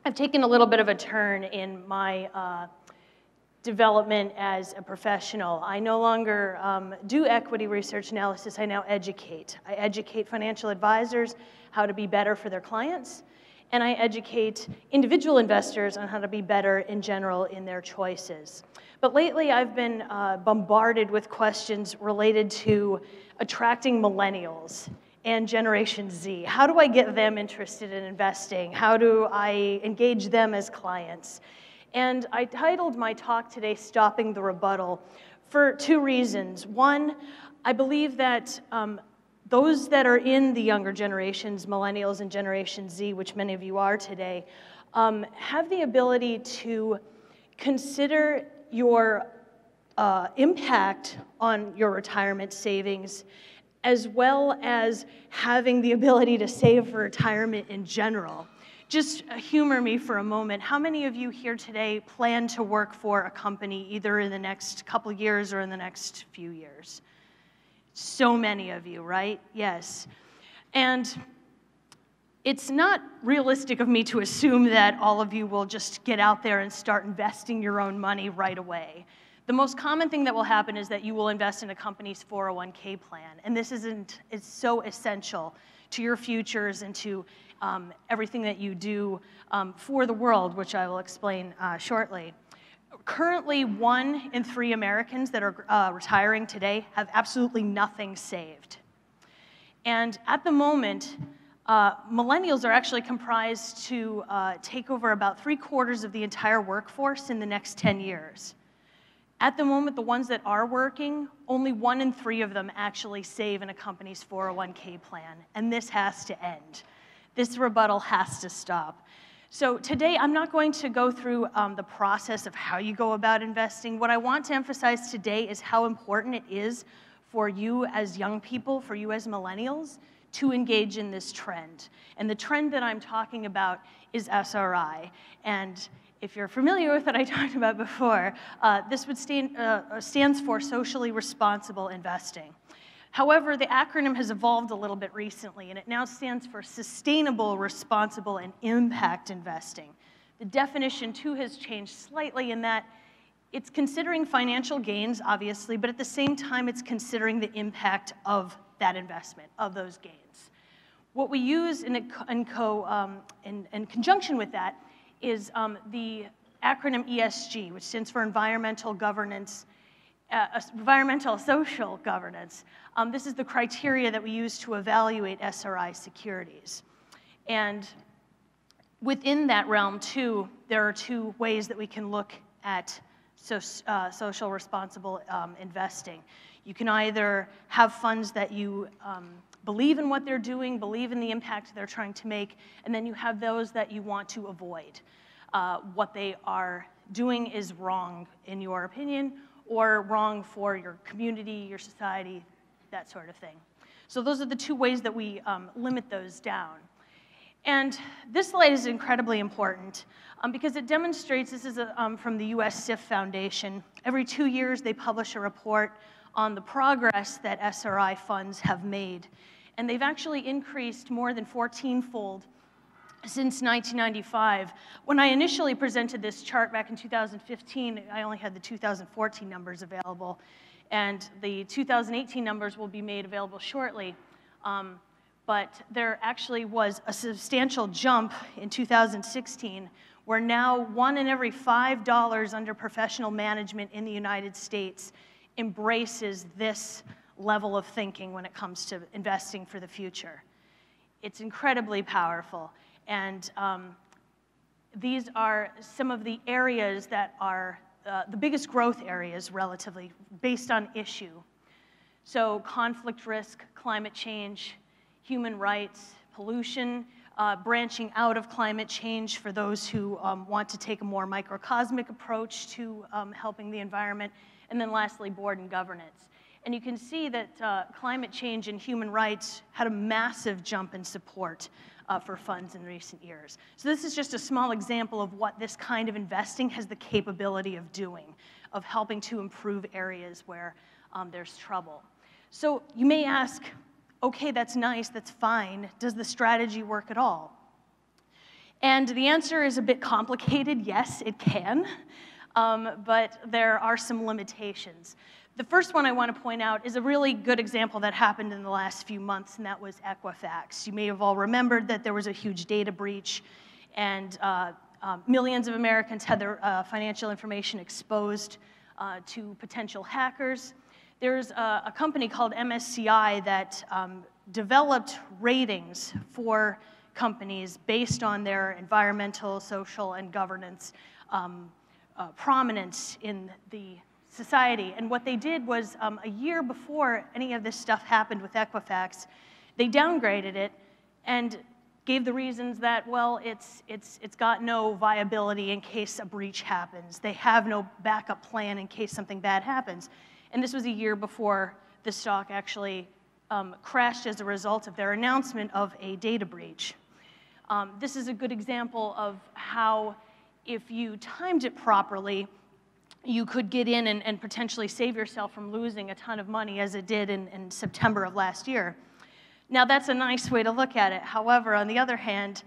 I've taken a little bit of a turn in my development as a professional. I no longer do equity research analysis, I now educate. I educate financial advisors how to be better for their clients, and I educate individual investors on how to be better in general in their choices. But lately I've been bombarded with questions related to attracting millennials and Generation Z. How do I get them interested in investing? How do I engage them as clients? And I titled my talk today, Stopping the Rebuttal, for two reasons. One, I believe that those that are in the younger generations, millennials and Generation Z, which many of you are today, have the ability to consider your impact on your retirement savings, as well as having the ability to save for retirement in general. Just humor me for a moment. How many of you here today plan to work for a company either in the next couple years or in the next few years? So many of you, right? Yes. And it's not realistic of me to assume that all of you will just get out there and start investing your own money right away. The most common thing that will happen is that you will invest in a company's 401k plan, and this is so essential to your futures and to everything that you do for the world, which I will explain shortly. Currently, 1 in 3 Americans that are retiring today have absolutely nothing saved. And at the moment, millennials are actually comprised to take over about 3/4 of the entire workforce in the next 10 years. At the moment, the ones that are working, only 1 in 3 of them actually save in a company's 401k plan, and this has to end. This rebuttal has to stop. So today, I'm not going to go through the process of how you go about investing. What I want to emphasize today is how important it is for you as young people, for you as millennials, to engage in this trend. And the trend that I'm talking about is SRI. And if you're familiar with what I talked about before, this would stands for Socially Responsible Investing. However, the acronym has evolved a little bit recently, and it now stands for Sustainable, Responsible, and Impact Investing. The definition, too, has changed slightly in that it's considering financial gains, obviously, but at the same time, it's considering the impact of that investment, of those gains. What we use in conjunction with that is the acronym ESG, which stands for Environmental Governance, Environmental Social Governance. This is the criteria that we use to evaluate SRI securities. And within that realm, too, there are 2 ways that we can look at social responsible investing. You can either have funds that you believe in what they're doing, believe in the impact they're trying to make, and then you have those that you want to avoid. What they are doing is wrong in your opinion, or wrong for your community, your society, that sort of thing. So those are the 2 ways that we limit those down. And this slide is incredibly important because it demonstrates, this is from the US SIF Foundation. Every 2 years they publish a report on the progress that SRI funds have made. And they've actually increased more than 14-fold since 1995. When I initially presented this chart back in 2015, I only had the 2014 numbers available, and the 2018 numbers will be made available shortly. But there actually was a substantial jump in 2016, where now 1 in every $5 under professional management in the United States embraces this level of thinking when it comes to investing for the future. It's incredibly powerful. And these are some of the areas that are the biggest growth areas relatively based on issue. So conflict risk, climate change, human rights, pollution, branching out of climate change for those who want to take a more microcosmic approach to helping the environment, and then lastly, board and governance. And you can see that climate change and human rights had a massive jump in support for funds in recent years. So this is just a small example of what this kind of investing has the capability of doing, of helping to improve areas where there's trouble. So you may ask, okay, that's nice, that's fine. Does the strategy work at all? And the answer is a bit complicated. Yes, it can, but there are some limitations. The first one I want to point out is a really good example that happened in the last few months, and that was Equifax. You may have all remembered that there was a huge data breach, and millions of Americans had their financial information exposed to potential hackers. There's a company called MSCI that developed ratings for companies based on their environmental, social, and governance prominence in the society. And what they did was, a year before any of this stuff happened with Equifax, they downgraded it and gave the reasons that, well, it's got no viability in case a breach happens. They have no backup plan in case something bad happens. And this was a year before the stock actually crashed as a result of their announcement of a data breach. This is a good example of how, if you timed it properly, you could get in and potentially save yourself from losing a ton of money, as it did in September of last year. Now, that's a nice way to look at it. However, on the other hand,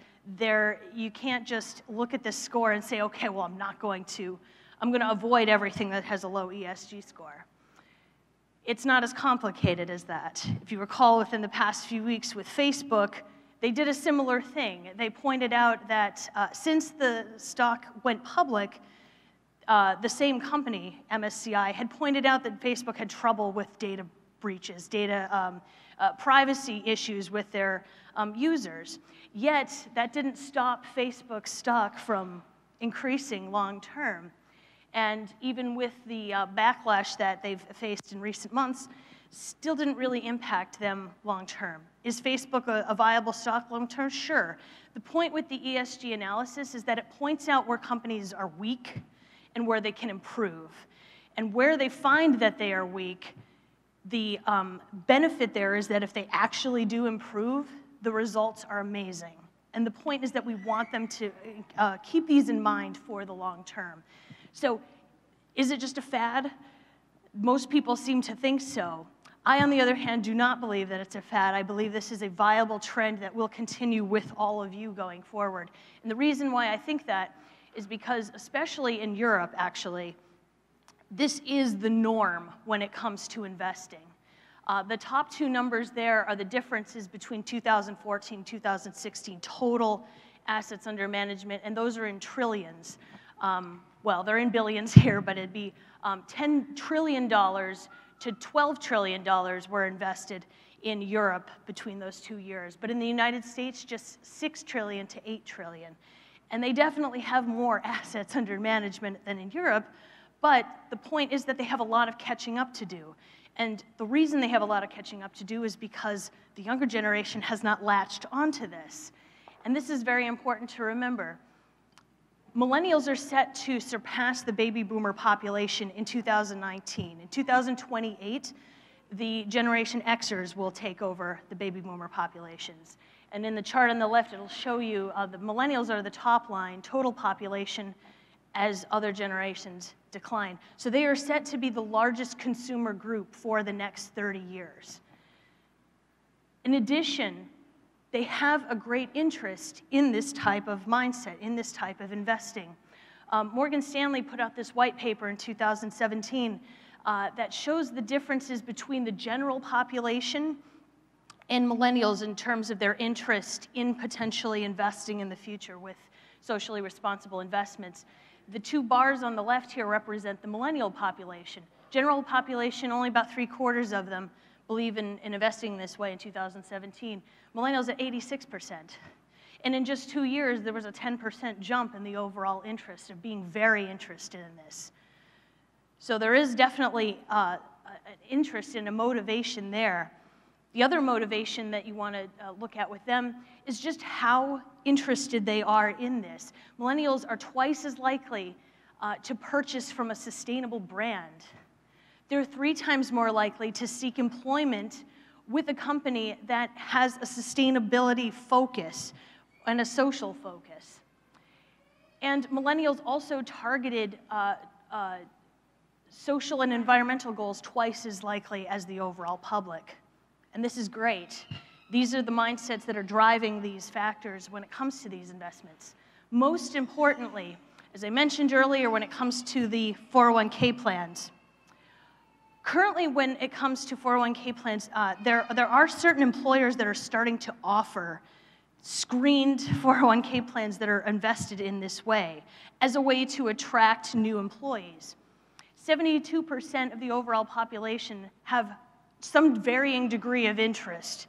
you can't just look at this score and say, okay, well, I'm going to avoid everything that has a low ESG score. It's not as complicated as that. If you recall, within the past few weeks with Facebook, they did a similar thing. They pointed out that since the stock went public, the same company, MSCI, had pointed out that Facebook had trouble with data breaches, data privacy issues with their users. Yet, that didn't stop Facebook stock from increasing long term. And even with the backlash that they've faced in recent months, still didn't really impact them long term. Is Facebook a viable stock long term? Sure. The point with the ESG analysis is that it points out where companies are weak and where they can improve. And where they find that they are weak, the benefit there is that if they actually do improve, the results are amazing. And the point is that we want them to keep these in mind for the long term. So, is it just a fad? Most people seem to think so. I, on the other hand, do not believe that it's a fad. I believe this is a viable trend that will continue with all of you going forward. And the reason why I think that is because, especially in Europe, actually, this is the norm when it comes to investing. The top two numbers there are the differences between 2014 and 2016 total assets under management, and those are in trillions. Well, they're in billions here, but it'd be $10 trillion to $12 trillion were invested in Europe between those 2 years. But in the United States, just $6 trillion to $8 trillion. And they definitely have more assets under management than in Europe, but the point is that they have a lot of catching up to do. And the reason they have a lot of catching up to do is because the younger generation has not latched onto this. And this is very important to remember. Millennials are set to surpass the baby boomer population in 2019. In 2028, the Generation Xers will take over the baby boomer populations. And in the chart on the left, it'll show you the millennials are the top line, total population, as other generations decline. So they are set to be the largest consumer group for the next 30 years. In addition, they have a great interest in this type of mindset, in this type of investing. Morgan Stanley put out this white paper in 2017 that shows the differences between the general population and millennials in terms of their interest in potentially investing in the future with socially responsible investments. The two bars on the left here represent the millennial population. General population, only about 3/4 of them believe in investing this way in 2017. Millennials at 86%. And in just 2 years, there was a 10% jump in the overall interest of being very interested in this. So there is definitely an interest and a motivation there. The other motivation that you want to look at with them is just how interested they are in this. Millennials are twice as likely to purchase from a sustainable brand. They're 3 times more likely to seek employment with a company that has a sustainability focus and a social focus. And millennials also targeted social and environmental goals twice as likely as the overall public. And this is great. These are the mindsets that are driving these factors when it comes to these investments. Most importantly, as I mentioned earlier, when it comes to the 401k plans, currently when it comes to 401k plans, there are certain employers that are starting to offer screened 401k plans that are invested in this way as a way to attract new employees. 72% of the overall population have some varying degree of interest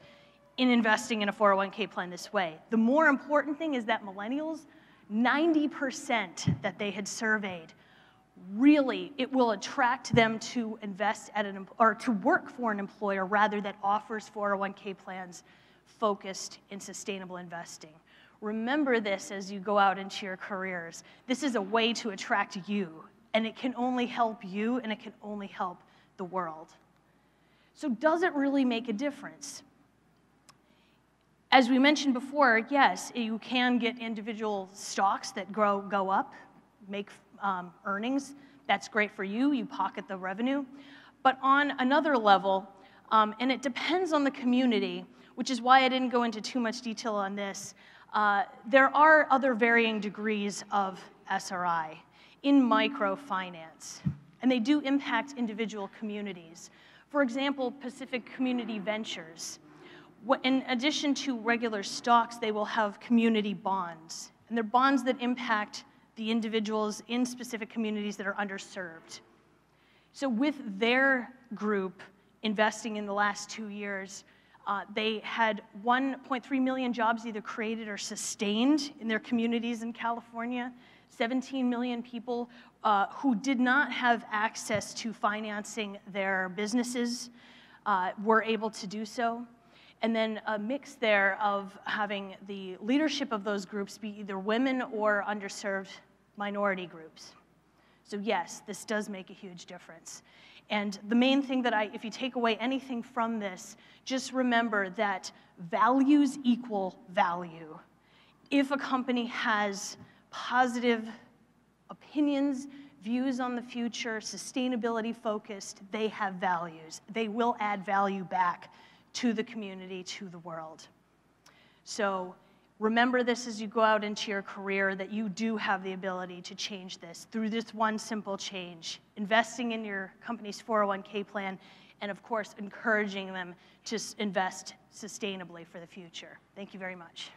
in investing in a 401k plan this way. The more important thing is that millennials, 90% that they had surveyed, really it will attract them to invest at or to work for an employer rather that offers 401k plans focused in sustainable investing. Remember this as you go out into your careers. This is a way to attract you, and it can only help you, and it can only help the world. So does it really make a difference? As we mentioned before, yes, you can get individual stocks that go up, make earnings. That's great for you. You pocket the revenue. But on another level, and it depends on the community, which is why I didn't go into too much detail on this, there are other varying degrees of SRI in microfinance, and they do impact individual communities. For example, Pacific Community Ventures. In addition to regular stocks, they will have community bonds, and they're bonds that impact the individuals in specific communities that are underserved. So with their group investing in the last 2 years, they had 1.3 million jobs either created or sustained in their communities in California, 17 million people who did not have access to financing their businesses were able to do so. And then a mix there of having the leadership of those groups be either women or underserved minority groups. So yes, this does make a huge difference. And the main thing that if you take away anything from this, just remember that values equal value. If a company has positive opinions, views on the future, sustainability focused, they have values. They will add value back to the community, to the world. So remember this as you go out into your career, that you do have the ability to change this through this one simple change, investing in your company's 401k plan, and of course, encouraging them to invest sustainably for the future. Thank you very much.